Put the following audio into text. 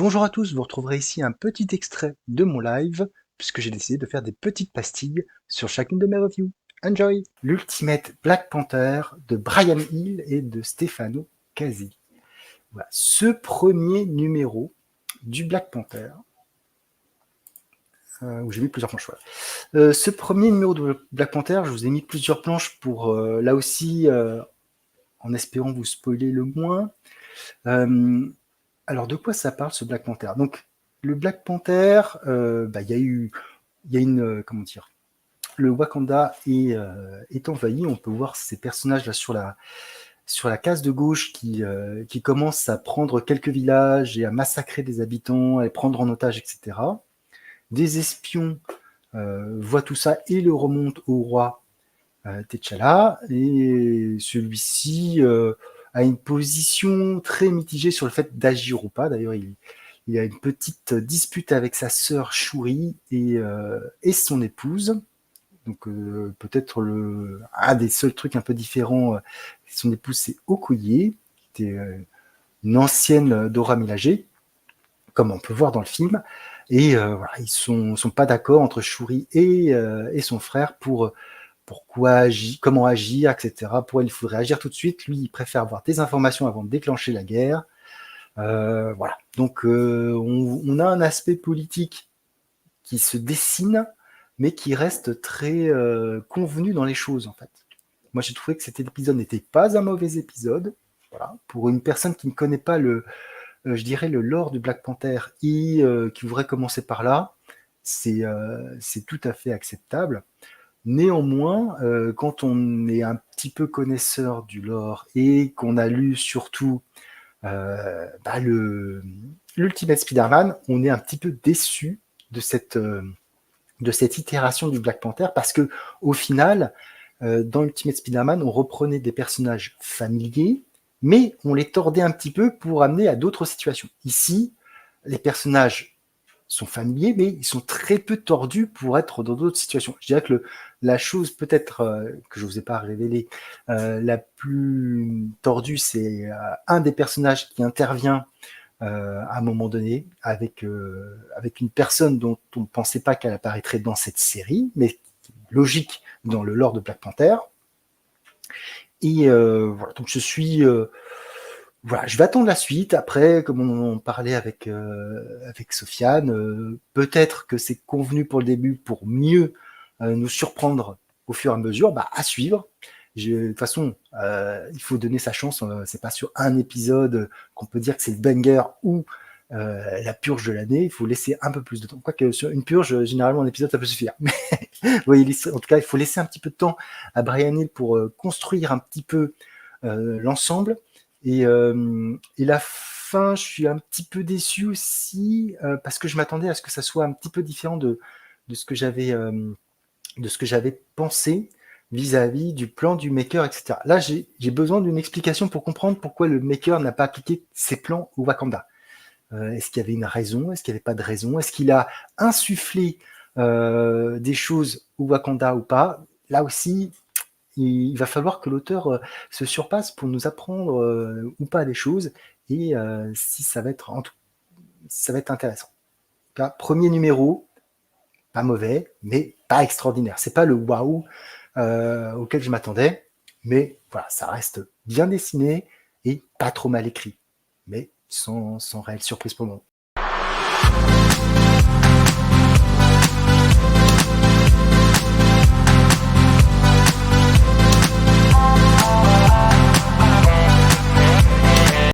Bonjour à tous, vous retrouverez ici un petit extrait de mon live, puisque j'ai décidé de faire des petites pastilles sur chacune de mes reviews. Enjoy! L'Ultimate Black Panther de Brian Hill et de Stefano Casi. Voilà, ce premier numéro du Black Panther, où j'ai mis plusieurs planches. Voilà. Ce premier numéro de Black Panther, je vous ai mis plusieurs planches pour, là aussi, en espérant vous spoiler le moins. Alors, de quoi ça parle, ce Black Panther? Donc, le Black Panther, il y a une, comment dire, le Wakanda est envahi. On peut voir ces personnages là sur la case de gauche qui commencent à prendre quelques villages et à massacrer des habitants, à les prendre en otage, etc. Des espions voient tout ça et le remontent au roi T'Challa, et celui-ci a une position très mitigée sur le fait d'agir ou pas. D'ailleurs, il a une petite dispute avec sa sœur Shuri et son épouse. Donc peut-être un des seuls trucs un peu différents, son épouse c'est Okoye, qui était une ancienne Dora Milaje, comme on peut voir dans le film. Et voilà, ils sont pas d'accord entre Shuri et son frère pour pourquoi agir, comment agir, etc. Pourquoi il faudrait agir tout de suite. Lui, il préfère avoir des informations avant de déclencher la guerre. Voilà. Donc, on a un aspect politique qui se dessine, mais qui reste très convenu dans les choses, en fait. Moi, j'ai trouvé que cet épisode n'était pas un mauvais épisode. Voilà. Pour une personne qui ne connaît pas je dirais, le lore du Black Panther et qui voudrait commencer par là, c'est tout à fait acceptable. Néanmoins, quand on est un petit peu connaisseur du lore et qu'on a lu surtout l'Ultimate Spider-Man, on est un petit peu déçu de cette itération du Black Panther parce que au final, dans Ultimate Spider-Man, on reprenait des personnages familiers, mais on les tordait un petit peu pour amener à d'autres situations. Ici, les personnages sont familiers, mais ils sont très peu tordus pour être dans d'autres situations. Je dirais que la chose peut-être que je ne vous ai pas révélée, la plus tordue, c'est un des personnages qui intervient à un moment donné avec une personne dont on ne pensait pas qu'elle apparaîtrait dans cette série, mais logique dans le lore de Black Panther. Et voilà, donc voilà, je vais attendre la suite. Après, comme on en parlait avec Sofiane, peut-être que c'est convenu pour le début pour mieux nous surprendre au fur et à mesure, à suivre. De toute façon, il faut donner sa chance. C'est pas sur un épisode qu'on peut dire que c'est le banger ou la purge de l'année. Il faut laisser un peu plus de temps. Quoique sur une purge, généralement, un épisode, ça peut suffire. Mais oui, en tout cas, il faut laisser un petit peu de temps à Brian Hill pour construire un petit peu l'ensemble. Et la fin, je suis un petit peu déçu aussi parce que je m'attendais à ce que ça soit un petit peu différent de ce que j'avais pensé vis-à-vis du plan du maker, etc. Là, j'ai besoin d'une explication pour comprendre pourquoi le maker n'a pas appliqué ses plans au Wakanda. Est-ce qu'il y avait une raison? Est-ce qu'il n'y avait pas de raison? Est-ce qu'il a insufflé des choses au Wakanda ou pas? Là aussi, il va falloir que l'auteur se surpasse pour nous apprendre ou pas des choses et si ça va être ça va être intéressant. En tout cas, premier numéro, pas mauvais, mais pas extraordinaire. C'est pas le waouh auquel je m'attendais, mais voilà, ça reste bien dessiné et pas trop mal écrit, mais sans réelle surprise pour le moment.